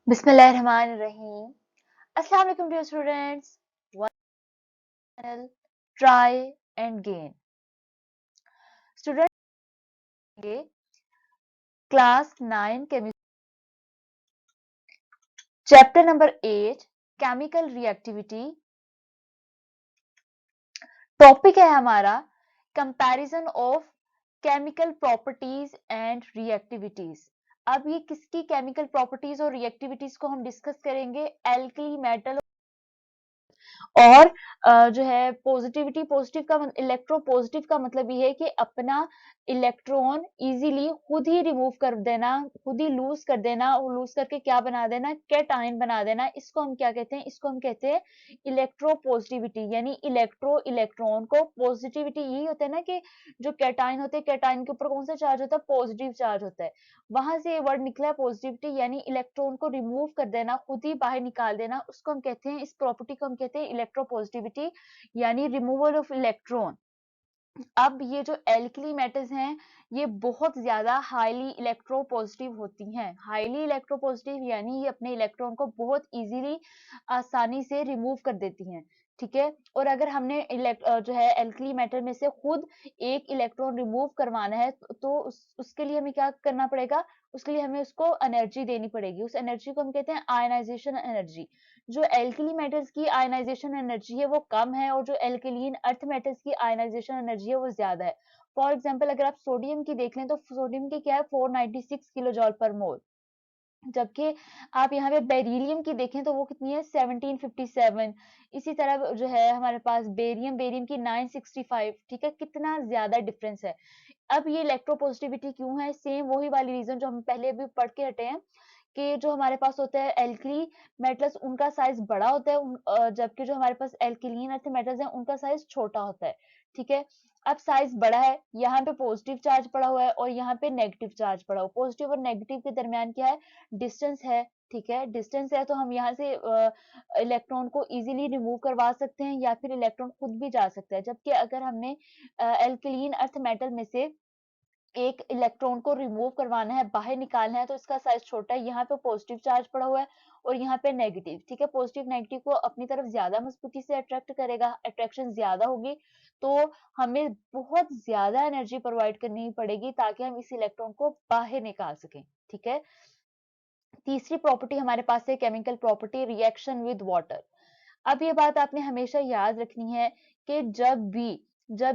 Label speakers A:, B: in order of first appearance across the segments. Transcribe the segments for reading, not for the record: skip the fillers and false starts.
A: बिस्मिल्लाहिर्रहमानिर्रहीम। अस्सलाम वालेकुम dear students. One channel try and gain. Student के class 9 chemistry chapter number 8 chemical reactivity. Topic है हमारा comparison of chemical properties and reactivities. अब ये किसकी केमिकल प्रॉपर्टीज और रिएक्टिविटीज को हम डिस्कस करेंगे? एल्कली मेटल और जो है पॉजिटिविटी पॉजिटिव का इलेक्ट्रो पॉजिटिव का मतलब ये है कि अपना इलेक्ट्रॉन इजीली खुद ही रिमूव कर देना, खुद ही लूज कर देना, और लूज करके क्या बना देना? कैटायन बना देना। इसको हम क्या कहते हैं? इसको हम कहते हैं इलेक्ट्रो पॉजिटिविटी। यानी इलेक्ट्रॉन को पॉजिटिविटी यही होता है ना कि जो कैटायन होते हैं, कैटायन के ऊपर कौन सा चार्ज होता है? पॉजिटिव चार्ज होता है। वहां से ये वर्ड निकला है पॉजिटिविटी, यानी इलेक्ट्रॉन को रिमूव कर देना, खुद ही बाहर निकाल देना। उसको हम कहते हैं, इस प्रॉपर्टी को हम कहते हैं इलेक्ट्रोपॉजिटिविटी, यानी रिमूवल ऑफ इलेक्ट्रॉन। अब ये जो एल्कली मेटल्स हैं, ये बहुत ज्यादा हाईली इलेक्ट्रोपॉजिटिव होती हैं। हाईली इलेक्ट्रोपॉजिटिव यानी ये अपने इलेक्ट्रॉन को बहुत इजीली आसानी से रिमूव कर देती हैं। ठीक है। और अगर हमने जो है एल्कली मेटल में से खुद एक इलेक्ट्रॉन रिमूव करवाना है तो उसके लिए हमें क्या करना पड़ेगा? उसके लिए हमें उसको एनर्जी देनी पड़ेगी। उस एनर्जी को हम कहते हैं आयनाइजेशन एनर्जी। जो एल्कली मेटल्स की आयनाइजेशन एनर्जी है वो कम है, और जो एल्कलीन अर्थ मेटल्स की आयनाइजेशन एनर्जी है वो ज्यादा है। फॉर एग्जांपल अगर आप सोडियम की देख लें तो सोडियम की क्या है? 496 किलो जॉल पर मोल। जबकि आप यहाँ पे बेरिलियम की देखें तो वो कितनी है? 1757। इसी तरह जो है हमारे पास बेरियम बेरियम की 965। ठीक है, कितना ज्यादा डिफरेंस है। अब ये इलेक्ट्रोपॉजिटिविटी क्यों है? सेम वही वाली रीजन जो हम पहले अभी पढ़ के हटे हैं कि जो हमारे पास होता है एल्कली मेटल्स, उनका साइज बड़ा होता है, जबकि जो हमारे पास एल्कलीन अर्थ मेटल्स हैं उनका साइज छोटा होता है। ठीक है। अब साइज बड़ा है, यहाँ पे पॉजिटिव चार्ज पड़ा हुआ है और यहाँ पे नेगेटिव चार्ज पड़ा हुआ है। पॉजिटिव और नेगेटिव के दरमियान क्या है? डिस्टेंस है। ठीक है, डिस्टेंस है तो हम यहाँ से इलेक्ट्रॉन को इजीली रिमूव करवा सकते हैं या फिर इलेक्ट्रॉन खुद भी जा सकता है। जबकि अगर हमने एल्कलीन अर्थ मेटल में से एक इलेक्ट्रॉन को रिमूव करवाना है, बाहर निकालना है, तो इसका साइज छोटा है। यहाँ पे पॉजिटिव चार्ज पड़ा हुआ है और यहाँ पे नेगेटिव। ठीक है, पॉजिटिव नेगेटिव को अपनी तरफ ज्यादा मजबूती से अट्रैक्ट करेगा, अट्रैक्शन ज्यादा होगी, तो हमें बहुत ज्यादा एनर्जी प्रोवाइड करनी पड़ेगी ताकि हम इस इलेक्ट्रॉन को बाहर निकाल सकें। ठीक है। तीसरी प्रॉपर्टी हमारे पास है chemical property reaction with water. अब ये बात आपने हमेशा याद रखनी है कि जब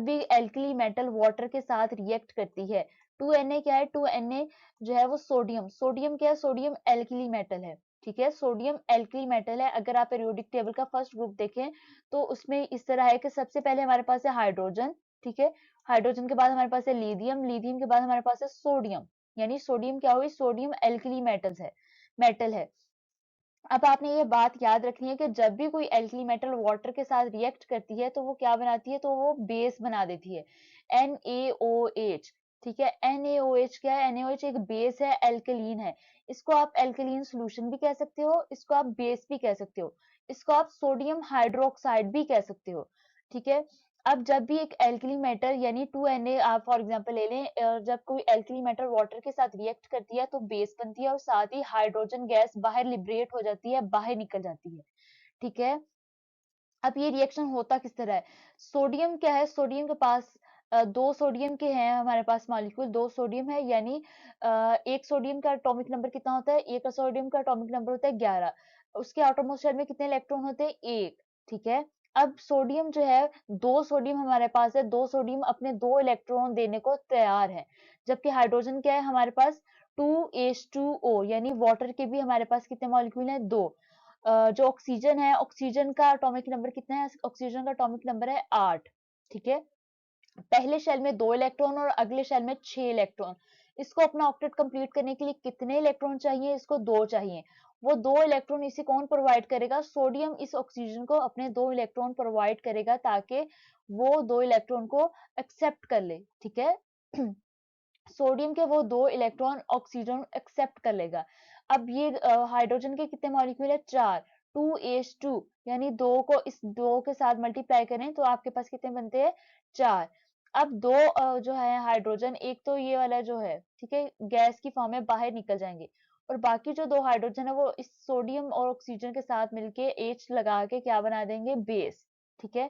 A: भी एल्कली मेटल वाटर के साथ रिएक्ट करती है, 2Na क्या है? 2Na जो है वो सोडियम, सोडियम क्या है? सोडियम एल्कली मेटल है। ठीक है, सोडियम एल्कली मेटल है। अगर आप पीरियोडिक टेबल का फर्स्ट ग्रुप देखें तो उसमें इस तरह है कि सबसे पहले हमारे पास है हाइड्रोजन। ठीक है, हाइड्रोजन के बाद हमारे पास है लिथियम, लिथियम के बाद हमारे पास है सोडियम। यानी सोडियम क्या हुई? सोडियम एल्कली मेटल है। अब आपने ये बात याद रखनी है कि जब भी कोई एल्कली मेटल वाटर के साथ रिएक्ट करती है तो वो क्या बनाती है? तो वो बेस बना देती है, NaOH। ठीक है, NaOH क्या है? NaOH एक बेस है, एल्कलीन है। इसको आप एल्कलीन सॉल्यूशन भी कह सकते हो, इसको आप बेस भी कह सकते हो, इसको आप सोडियम हाइड्रोक्साइड भी कह सकते हो। ठीक है। अब जब भी एक एल्कली मेटल यानी 2Na आप फॉर एग्जांपल ले लें, जब कोई एल्कली मेटल वाटर के साथ रिएक्ट करती है तो बेस बनती है और साथ ही हाइड्रोजन गैस बाहर लिबरेट हो जाती है, बाहर निकल जाती है। ठीक है। अब ये रिएक्शन होता किस तरह है? सोडियम क्या है? सोडियम के पास दो सोडियम के हैं हमारे पास मॉलिक्यूल, दो सोडियम है, यानी एक सोडियम का एटॉमिक नंबर कितना होता है? एक सोडियम का एटॉमिक नंबर होता है 11। उसके आउटरमोस्ट शेल में कितने इलेक्ट्रॉन होते हैं? एक। ठीक है। अब सोडियम जो है, दो सोडियम हमारे पास है, दो सोडियम अपने दो इलेक्ट्रॉन देने को तैयार है। जबकि हाइड्रोजन क्या है हमारे पास? 2H2O, यानी वाटर के भी हमारे पास कितने मॉलिक्यूल हैं? दो। जो ऑक्सीजन है, ऑक्सीजन का एटॉमिक नंबर कितना है? ऑक्सीजन का एटॉमिक नंबर है 8। ठीक है। पहले शेल में 2 इलेक्ट्रॉन और अगले शेल में 6 इलेक्ट्रॉन। इसको अपना ऑक्टेट कंप्लीट करने के लिए कितने इलेक्ट्रॉन चाहिए? इसको 2 चाहिए। वो 2 इलेक्ट्रॉन इसे कौन प्रोवाइड करेगा? सोडियम इस ऑक्सीजन को अपने 2 इलेक्ट्रॉन प्रोवाइड करेगा ताकि वो 2 इलेक्ट्रॉन को एक्सेप्ट कर ले। ठीक है। सोडियम के वो 2 इलेक्ट्रॉन ऑक्सीजन एक्सेप्ट कर लेगा। अब ये हाइड्रोजन के कितने मॉलिक्यूल है? 4। 2H2, यानी दो को इस दो के साथ मल्टीप्लाई करें तो आपके पास कितने बनते हैं? 4। अब दो जो है हाइड्रोजन, एक तो ये वाला जो है, ठीक है, गैस की फॉर्म में बाहर निकल जाएंगे और बाकी जो 2 हाइड्रोजन है वो इस सोडियम और ऑक्सीजन के साथ मिलके H लगा के क्या बना देंगे, बेस। ठीक है,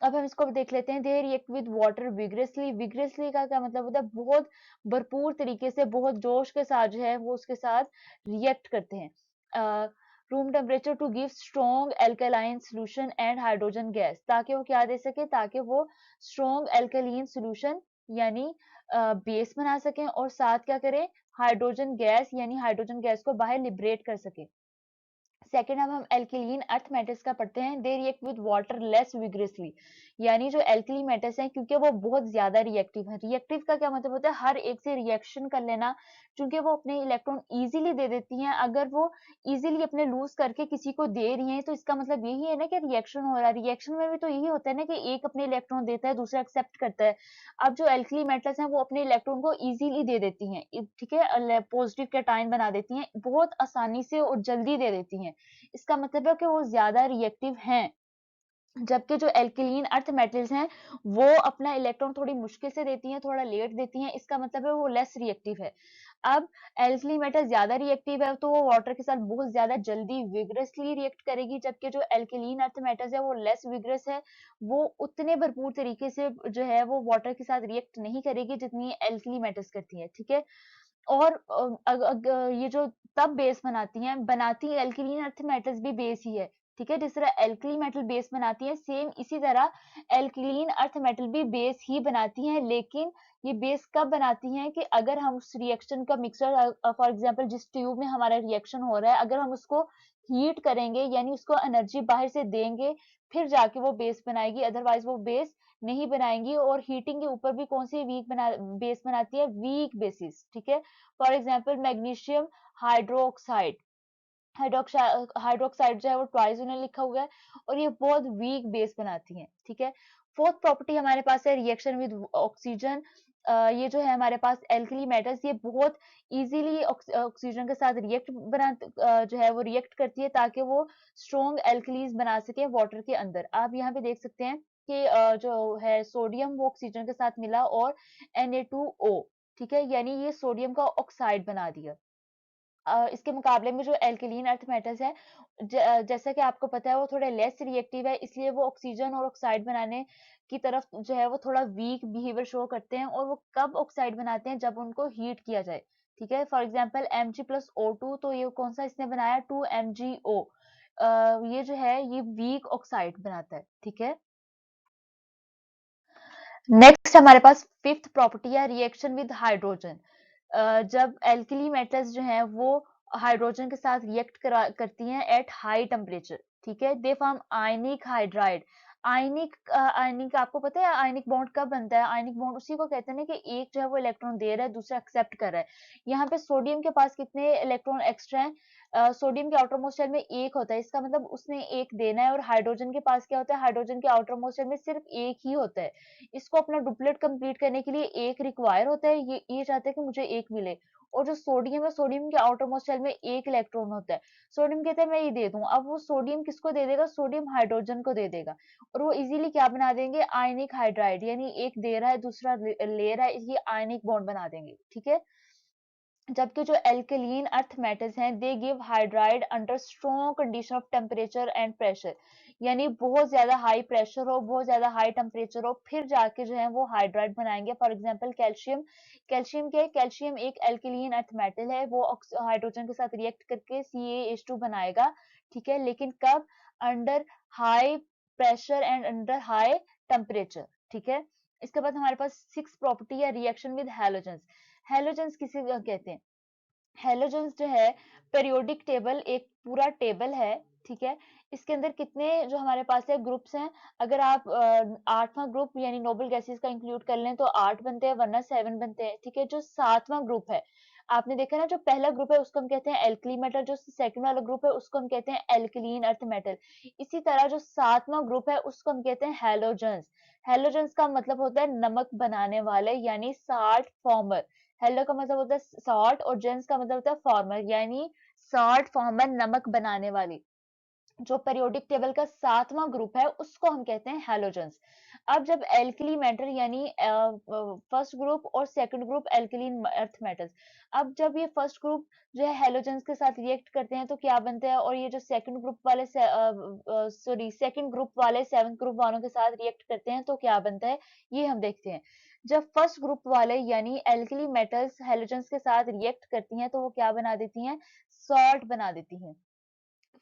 A: अब हम इसको देख लेते हैं। They react with water विग्रेसली। विग्रेसली का क्या मतलब होता है, बहुत भरपूर तरीके से, बहुत जोश के साथ जो है वो उसके साथ रिएक्ट करते हैं room temperature to give strong alkaline solution and hydrogen gas, ताकि वो क्या दे सके, ताकि वो स्ट्रॉन्ग एल्कलीन सोल्यूशन यानी बेस बना सकें और साथ क्या करें, हाइड्रोजन गैस यानी हाइड्रोजन गैस को बाहर लिबरेट कर सके। सेकेंड, अब हम एल्किलीन अर्थ मेटल्स का पढ़ते हैं। They react with water less विग्रेसली, यानी जो एल्किली मेटल्स हैं क्योंकि वो बहुत ज्यादा रिएक्टिव है। रिएक्टिव का क्या मतलब होता है, हर एक से रिएक्शन कर लेना, क्योंकि वो अपने इलेक्ट्रॉन इजीली दे देती हैं। अगर वो इजीली अपने लूज करके किसी को दे रही हैं तो इसका मतलब यही है ना कि रिएक्शन हो रहा है। रिएक्शन में भी तो यही होता है ना कि एक अपने इलेक्ट्रॉन देता है, दूसरा एक्सेप्ट करता है। अब जो एल्किली मेटल्स हैं वो अपने इलेक्ट्रॉन को इजीली दे देती हैं, ठीक है, पॉजिटिव कैटायन बना देती हैं, बहुत आसानी से और जल्दी दे देती हैं। इसका मतलब है कि वो ज्यादा रिएक्टिव हैं। जबकि जो एल्किलीन अर्थ मेटल्स हैं वो अपना इलेक्ट्रॉन थोड़ी मुश्किल से देती हैं, थोड़ा लेट देती हैं, इसका मतलब है वो लेस रिएक्टिव है। अब एल्किली मेटल ज्यादा रिएक्टिव है तो वो वाटर के साथ बहुत ज्यादा जल्दी विग्रसली रिएक्ट करेगी, जबकि जो एल्किलीन अर्थ मेटल्स है वो लेस विग्रस है, वो उतने भरपूर तरीके से जो है वो वाटर के साथ रिएक्ट नहीं करेगी जितनी एल्किली मेटल्स करती है। ठीक है, और ये जो तब बेस बनाती है एल्किलीन अर्थ मेटल्स भी बेस ही है। ठीक है, जिस तरह एल्कली मेटल बेस बनाती है, सेम इसी तरह एल्किलीन अर्थ मेटल भी बेस ही बनाती हैं। लेकिन ये बेस कब बनाती हैं कि अगर हम उस रिएक्शन का मिक्सचर, फॉर एग्जांपल जिस ट्यूब में हमारा रिएक्शन हो रहा है, अगर हम उसको हीट करेंगे यानी उसको एनर्जी बाहर से देंगे, फिर जाके वो बेस बनाएगी, अदरवाइज वो बेस नहीं बनाएंगी। और हीटिंग के ऊपर भी कौन सी बेस बनाती है, वीक बेसिस। ठीक है, for example magnesium hydroxide, hydroxide जो है वो ट्वाइस उन्हें लिखा हुआ है, और ये बहुत वीक बेस बनाती हैं। ठीक है, फोर्थ प्रॉपर्टी हमारे पास है रिएक्शन विद ऑक्सीजन। ये जो है हमारे पास एल्कली मेटल्स, ये बहुत इजीली ऑक्सीजन के साथ जो है वो रिएक्ट करती है, ताकि वो स्ट्रॉन्ग एल्कलीज बना सके वाटर के अंदर। आप यहाँ पे देख सकते हैं कि जो है सोडियम वो ऑक्सीजन के साथ मिला और Na2O, ठीक है, यानी ये सोडियम का ऑक्साइड बना दिया। इसके मुकाबले में जो एल्कलीन अर्थ मेटल्स है, जैसा कि आपको पता है वो थोड़े लेस रिएक्टिव है, इसलिए वो ऑक्सीजन और ऑक्साइड बनाने की तरफ जो है वो थोड़ा वीक बिहेवियर शो करते हैं। और वो कब ऑक्साइड बनाते हैं, जब उनको हीट किया जाए। ठीक है, फॉर एग्जांपल Mg+O2, तो ये कौन सा इसने बनाया, 2MgO। ये जो है ये वीक ऑक्साइड बनाता है। ठीक है, नेक्स्ट हमारे पास फिफ्थ प्रॉपर्टी है रिएक्शन विद हाइड्रोजन। जब एल्किली मेटल्स जो हैं वो हाइड्रोजन के साथ रिएक्ट करती हैं एट हाई टेम्परेचर, ठीक है, दे फॉर्म आयनिक हाइड्राइड। आयनिक आपको पता है आयनिक बॉन्ड कब बनता है, आयनिक बॉन्ड उसी को कहते हैं ना कि एक जो है वो इलेक्ट्रॉन दे रहा है, दूसरा एक्सेप्ट कर रहा है। यहाँ पे सोडियम के पास कितने इलेक्ट्रॉन एक्स्ट्रा हैं, सोडियम के आउटर मोस्ट शेल में एक होता है, इसका मतलब उसने एक देना है। और हाइड्रोजन के पास क्या होता है, हाइड्रोजन के आउटर मोस्ट शेल में सिर्फ एक ही होता है। इसको अपना डुप्लेट कंप्लीट करने के लिए एक रिक्वायर होता है, ये चाहते हैं कि मुझे एक मिले। और जो सोडियम है, सोडियम के आउटर मोस्ट शेल में एक इलेक्ट्रॉन होता है। सोडियम कहता है मैं ये दे दूं, अब वो सोडियम किसको दे देगा, सोडियम हाइड्रोजन को दे देगा। और वो इजीली क्या बना देंगे, आयनिक हाइड्राइड, यानी एक दे रहा है दूसरा ले रहा है, ये आयनिक बॉन्ड बना देंगे। ठीक है, जबकि जो एल्कलीन अर्थ मेटल्स हैं they give hydride under strong condition of temperature and pressure, यानी बहुत ज्यादा हाई प्रेशर हो, बहुत ज्यादा हाई टेम्परेचर हो, फिर जाके जो है वो हाइड्राइड बनाएंगे। फॉर एग्जांपल कैल्शियम, कैल्शियम क्या है, कैल्शियम एक एल्कलीन अर्थ मेटल है, वो हाइड्रोजन के साथ रिएक्ट करके CaH2 बनाएगा। ठीक है, लेकिन कब, under high pressure and under high temperature. ठीक है, इसके बाद हमारे पास सिक्स प्रॉपर्टी है रिएक्शन विद हैलोजेंस। हैलोजेंस किसे कहते हैं, हैलोजेंस जो है पीरियोडिक टेबल, एक पूरा टेबल है। ठीक है, इसके अंदर कितने जो हमारे पास है ग्रुप्स हैं, अगर आप आठवां ग्रुप यानी नोबल गैसेस का इंक्लूड कर लें तो 8 बनते हैं, वरना 7 बनते हैं। ठीक है, जो सातवां ग्रुप है, आपने देखा ना, जो पहला ग्रुप है उसको हम कहते हैं एल्कली मेटल, जो सेकंड वाला ग्रुप है उसको हम कहते हैं एल्कलीन अर्थ मेटल। इसी तरह जो सातवां ग्रुप है उसको हम कहते हैं हैलोजेंस। हैलोजेंस का मतलब होता है नमक बनाने वाले, यानी साल्ट फॉर्मर। हेलो का मतलब होता है सॉल्ट, और जेंस का मतलब होता है फॉर्मर, यानी सॉल्ट फॉर्मर, नमक बनाने वाली। जो पीरियोडिक टेबल का 7वां ग्रुप है उसको हम कहते हैं हैलोजेंस। अब जब एल्कली मेटल यानी फर्स्ट ग्रुप और second group alkaline earth metals, अब जब ये फर्स्ट ग्रुप जो है हैलोजेंस के साथ रिएक्ट करते हैं तो क्या बनता है, और ये जो सेकंड ग्रुप वाले सेकंड ग्रुप वाले सेवंथ ग्रुप वालों के साथ रिएक्ट करते हैं तो क्या बनता है, ये हम देखते हैं। जब फर्स्ट ग्रुप वाले यानी एल्कली मेटल्स हैलोजेंस के साथ रिएक्ट करती हैं तो वो क्या बना देती हैं, सॉल्ट बना देती हैं।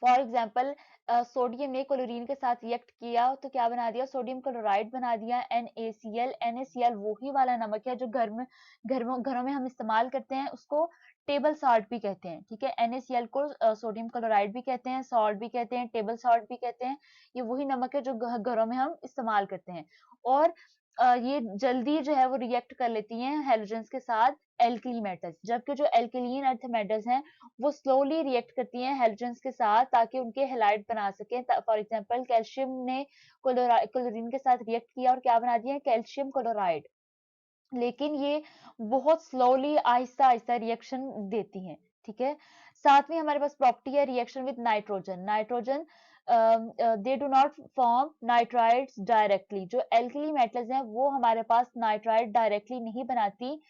A: फॉर एग्जाम्पल सोडियम ने क्लोरीन के साथ रिएक्ट किया तो क्या बना दिया, सोडियम क्लोराइड बना दिया NaCl। NaCl वही वाला नमक है जो घरों में हम इस्तेमाल करते हैं, उसको टेबल सॉल्ट भी कहते हैं। ठीक है, NaCl को सोडियम क्लोराइड भी कहते हैं, सॉल्ट भी कहते हैं, टेबल सॉल्ट भी कहते हैं। ये वही नमक है जो घरों में हम इस्तेमाल करते हैं। और ये जल्दी जो है वो रिएक्ट कर लेती हैं हेलोजेंस के साथ एल्किली मेटल्स, जबकि जो एल्किलीन अर्थ मेटल्स हैं वो स्लोली रिएक्ट करती हैं हेलोजेंस के साथ ताकि उनके हैलाइड बना सकें। फॉर एग्जांपल कैल्शियम ने क्लोरीन के साथ रिएक्ट किया और क्या बना दिया, कैल्शियम क्लोराइड। लेकिन ये बहुत स्लोली आहिस्ता-आहिस्ता रिएक्शन देती हैं, ठीक है? साथ में हमारे पास प्रॉपर्टी है reaction with nitrogen. Nitrogen they do not form nitrides directly. जो एल्कली मेटल्स हैं वो हमारे पास नाइट्राइड डायरेक्टली नहीं बनाती,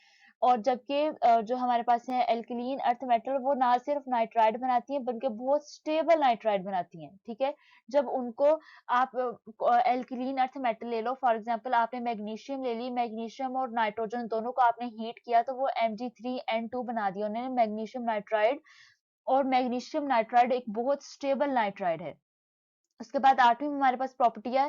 A: और जबकि जो हमारे पास है एल्कलीन अर्थ मेटल वो ना सिर्फ नाइट्राइड बनाती हैं बल्कि बहुत स्टेबल नाइट्राइड बनाती हैं। ठीक है, जब उनको आप एल्कलीन अर्थ मेटल ले लो, फॉर एग्जांपल आपने मैग्नीशियम ले ली, मैग्नीशियम और नाइट्रोजन दोनों को आपने हीट किया तो वो Mg3N2 बना दिया उन्होंने मैग्नीशियम नाइट्राइड। और मैग्नीशियम नाइट्राइड एक बहुत स्टेबल नाइट्राइड है। उसके बाद 8वीं में हमारे पास प्रॉपर्टी है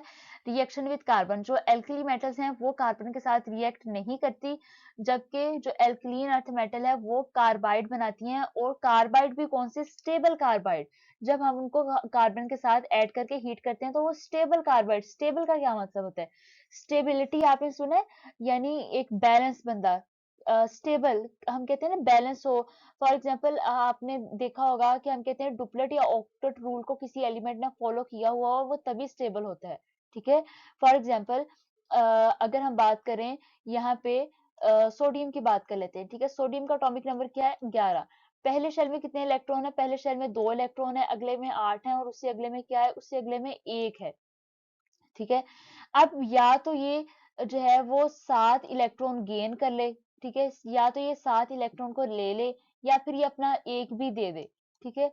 A: रिएक्शन विद कार्बन। जो एल्कली मेटल्स हैं वो कार्बन के साथ रिएक्ट नहीं करती, जबकि जो एल्कलीन अर्थ मेटल है वो कार्बाइड बनाती हैं, और कार्बाइड भी कौन से, स्टेबल कार्बाइड। जब हम उनको कार्बन के साथ ऐड करके हीट करते हैं तो वो स्टेबल कार्बाइड। स्टेबल का क्या मतलब होता है, स्टेबिलिटी आपने सुना है, यानी एक बैलेंस बंदा, स्टेबल हम कहते हैं ना बैलेंस हो। फॉर एग्जाम्पल आपने देखा होगा कि हम कहते हैं डुप्लेट या ऑक्टेट रूल को किसी एलिमेंट ने फॉलो किया हुआ और वो तभी स्टेबल होता है। ठीक है, फॉर एग्जाम्पल अगर हम बात करें यहाँ पे सोडियम की बात कर लेते हैं। ठीक है, सोडियम का एटॉमिक नंबर क्या है, 11। पहले शेल में कितने इलेक्ट्रॉन है, पहले शेल में 2 इलेक्ट्रॉन है, अगले में 8 है, और उससे अगले में क्या है, उससे अगले में 1 है। ठीक है, अब या तो ये जो है वो 7 इलेक्ट्रॉन गेन कर ले, ठीक है, या तो ये 7 इलेक्ट्रॉन को ले ले, या फिर ये अपना एक भी दे दे। ठीक है,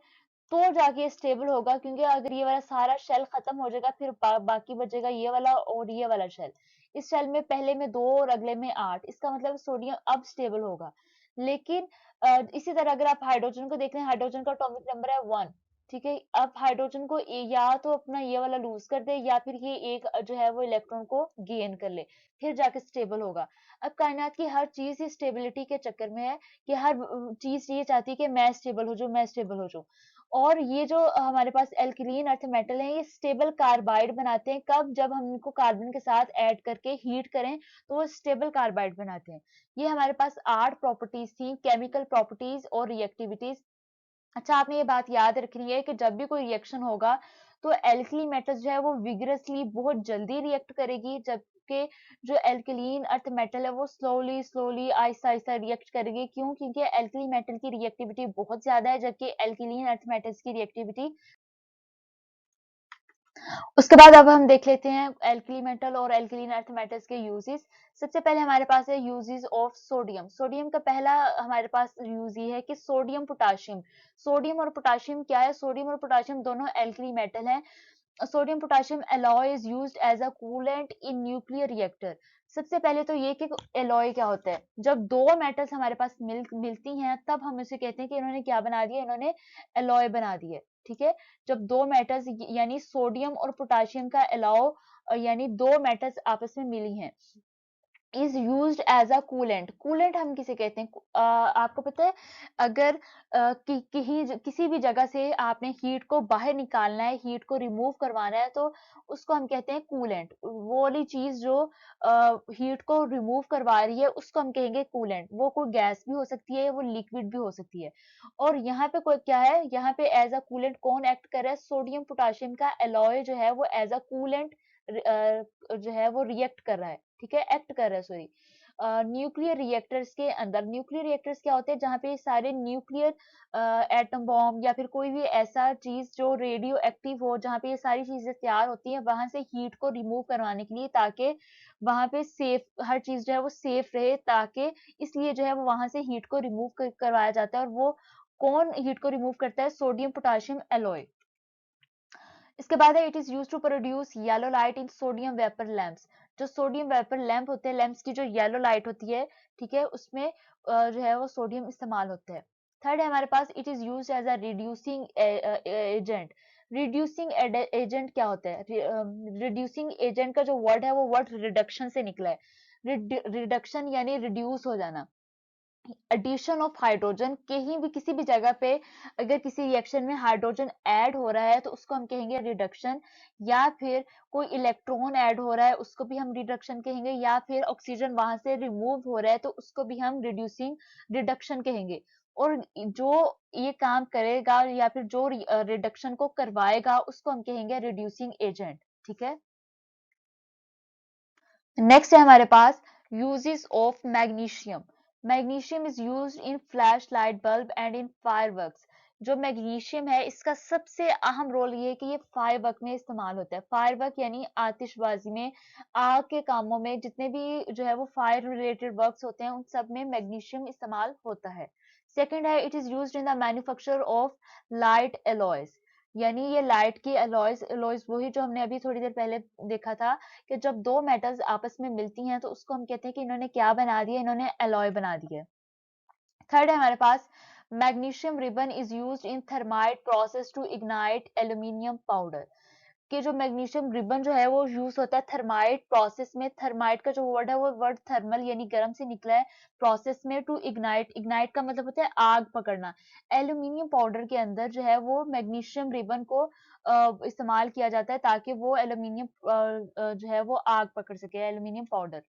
A: तो जाके ये स्टेबल होगा, क्योंकि अगर ये वाला सारा शेल खत्म हो जाएगा फिर बाकी बचेगा ये वाला और ये वाला शेल। इस शेल में पहले में 2 और अगले में 8, इसका मतलब सोडियम अब स्टेबल होगा। लेकिन इसी तरह अगर आप हाइड्रोजन को देख लें, हाइड्रोजन का एटॉमिक नंबर है 1। ठीक है, अब हाइड्रोजन को या तो अपना ये वाला लूज कर दे, या फिर ये एक जो है वो इलेक्ट्रॉन को गेन कर ले, फिर जाके स्टेबल होगा। अब कायनात की हर चीज ही स्टेबिलिटी के चक्कर में है, कि हर चीज ये चाहती है कि मैं स्टेबल हो जाऊं, मैं स्टेबल हो जाऊं। और ये जो हमारे पास एल्कलीन अर्थ मेटल है ये स्टेबल कार्बाइड बनाते हैं, कब, जब हम इनको कार्बन के साथ ऐड करके हीट करें तो वो स्टेबल कार्बाइड बनाते हैं। ये हमारे पास 8 प्रॉपर्टीज थी, केमिकल प्रॉपर्टीज और रिएक्टिविटीज। अच्छा, आपने ये बात याद रखनी है कि जब भी कोई रिएक्शन होगा तो एल्कली मेटल्स जो है वो विगरसली बहुत जल्दी रिएक्ट करेगी, जबकि जो एल्कलीन अर्थ मेटल है वो slowly slowly Aahista Aahista react करेगी। क्यों, क्योंकि एल्कली मेटल की रिएक्टिविटी बहुत ज्यादा है, जबकि एल्कलीन अर्थ मेटल्स की रिएक्टिविटी। उसके बाद अब हम देख लेते हैं एल्कली मेटल और एल्कलीन अर्थ मेटल्स के यूजेस। सबसे पहले हमारे पास है यूजेस ऑफ सोडियम। सोडियम का पहला हमारे पास यूज ये है कि सोडियम पोटाशियम। सोडियम और पोटाशियम क्या है, सोडियम और पोटाशियम दोनों एल्कली मेटल हैं। Sodium potassium alloy is used as a coolant in nuclear reactor. सबसे पहले तो ये कि एलॉय क्या होता है, जब दो मेटल्स हमारे पास मिलती हैं तब हम इसे कहते हैं कि इन्होंने क्या बना दिया, इन्होंने एलॉय बना दिया। ठीक है, जब दो मेटल्स यानी सोडियम और पोटाशियम का एलॉय यानी दो मेटल्स आपस में मिली हैं, is used as a coolant. Coolant हम किसे कहते हैं, आपको पता है, अगर किसी भी जगह से आपने हीट को बाहर निकालना है, हीट को रिमूव करवाना है, तो उसको हम कहते हैं कूलेंट। वो वाली चीज जो हीट को रिमूव करवा रही है उसको हम कहेंगे कूलेंट। वो कोई गैस भी हो सकती है, वो लिक्विड भी हो सकती है। और यहाँ पे कोई क्या है, यहाँ पे एज अ कूलेंट कौन एक्ट कर रहा है, सोडियम पोटाशियम का एलॉय जो है वो एज अ कूलेंट जो है वो रिएक्ट कर रहा है। ठीक है, एक्ट कर रहा है, सॉरी। न्यूक्लियर रिएक्टर्स के अंदर, न्यूक्लियर रिएक्टर्स क्या होते हैं, जहाँ पे सारे न्यूक्लियर एटम बॉम्ब या फिर कोई भी ऐसा चीज जो रेडियो एक्टिव हो, जहाँ पे ये सारी चीजें तैयार होती हैं, वहां से हीट को रिमूव करवाने के लिए, ताकि वहां पे सेफ हर चीज जो है वो सेफ रहे, ताकि इसलिए जो है वो वहां से हीट को रिमूव करवाया जाता है। और वो कौन हीट को रिमूव करता है? Sodium potassium alloy. इसके बाद है, it is use to produce yellow light in sodium vapour lamps. जो सोडियम वेपर लैंप होते हैं, लैंप्स की जो येलो लाइट होती है, ठीक है, उसमें जो है वो सोडियम इस्तेमाल होता है। थर्ड है हमारे पास, it is use as a reducing agent. Reducing agent क्या होता है? रिड्यूसिंग एजेंट का जो वर्ड है वो वर्ड रिडक्शन से निकला है। रिडक्शन यानी रिड्यूस हो जाना। एडिशन ऑफ हाइड्रोजन, कहीं भी किसी भी जगह पे अगर किसी रिएक्शन में हाइड्रोजन ऐड हो रहा है तो उसको हम कहेंगे रिडक्शन। या फिर कोई इलेक्ट्रॉन ऐड हो रहा है, उसको भी हम रिडक्शन कहेंगे। या फिर ऑक्सीजन वहां से रिमूव हो रहा है तो उसको भी हम रिड्यूसिंग रिडक्शन कहेंगे। और जो ये काम करेगा या फिर जो रिडक्शन को करवाएगा उसको हम कहेंगे रिड्यूसिंग एजेंट। ठीक है, नेक्स्ट है हमारे पास uses of magnesium. Magnesium is used in flash light bulb and in fireworks. जो मैग्नीशियम है, इसका सबसे अहम रोल ये है कि ये फायरवर्क में इस्तेमाल होता है। फायरवर्क यानी आतिशबाजी में, आग के कामों में, जितने भी जो है वो फायर रिलेटेड वर्क्स होते हैं, उन सब में मैग्नीशियम इस्तेमाल होता है। सेकंड है, it is used in the manufacture of light alloys. यानी ये लाइट की एलॉयज, एलॉयज वही जो हमने अभी थोड़ी देर पहले देखा था कि जब दो मेटल्स आपस में मिलती हैं तो उसको हम कहते हैं कि इन्होंने क्या बना दिया, इन्होंने एलॉय बना दिया। थर्ड है हमारे पास, magnesium ribbon is used in thermite process to ignite aluminium powder. कि जो मैग्नीशियम रिबन जो है वो यूज होता है थर्माइट प्रोसेस में। थर्माइट का जो वर्ड है वो वर्ड थर्मल यानी गर्म से निकला है, प्रोसेस में टू इग्नाइट, इग्नाइट का मतलब होता है आग पकड़ना। एल्यूमिनियम पाउडर के अंदर जो है वो मैग्नीशियम रिबन को इस्तेमाल किया जाता है ताकि वो एल्यूमिनियम जो है वो आग पकड़ सके, aluminium powder.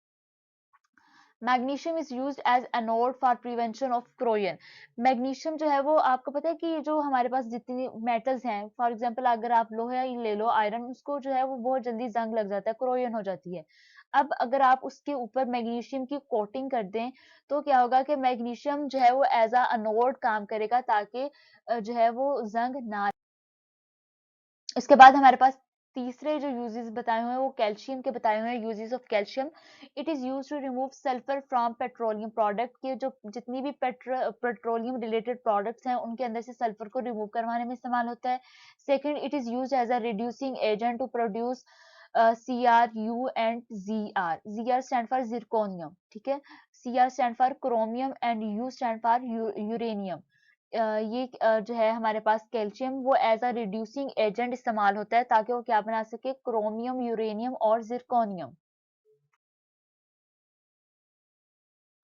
A: Magnesium is used as anode for prevention of corrosion. Magnesium जो है वो आपको पता है कि जो हमारे पास जितनी मेटल्स हैं, फॉर एग्जांपल अगर आप लोहा ही ले लो, आयरन, उसको जो है वो बहुत जल्दी जंग लग जाता है, क्रोयन हो जाती है। अब अगर आप उसके ऊपर मैग्नीशियम की कोटिंग कर दें तो क्या होगा कि मैग्नीशियम जो है वो एज अ अनोड काम करेगा, ताकि जो है वो जंग ना। इसके बाद हमारे पास तीसरे जो यूजेस बताए हुए हैं वो कैल्शियम के बताए हुए हैं, uses of calcium. It is used to remove sulphur from petroleum product. के जो जितनी भी पेट्रोलियम रिलेटेड प्रोडक्ट्स हैं उनके अंदर से सल्फर को रिमूव करवाने में इस्तेमाल होता है। Second, it is used as a reducing agent to produce CrU and ZR। ZR stand for zirconium, ठीक है, CR stand for chromium and U stand for uranium. ये जो है हमारे पास कैल्शियम, वो एज अ रिड्यूसिंग एजेंट इस्तेमाल होता है ताकि वो क्या बना सके, क्रोमियम, यूरेनियम और जिरकोनियम।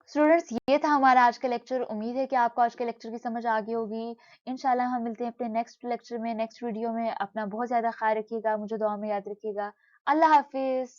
A: स्टूडेंट्स, ये था हमारा आज का लेक्चर। उम्मीद है कि आपको आज के लेक्चर की समझ आ गई होगी। इंशाल्लाह हम मिलते हैं अपने नेक्स्ट लेक्चर में, नेक्स्ट वीडियो में। अपना बहुत ज्यादा ख्याल रखिएगा, मुझे दुआ में याद रखिएगा। अल्लाह हाफिज।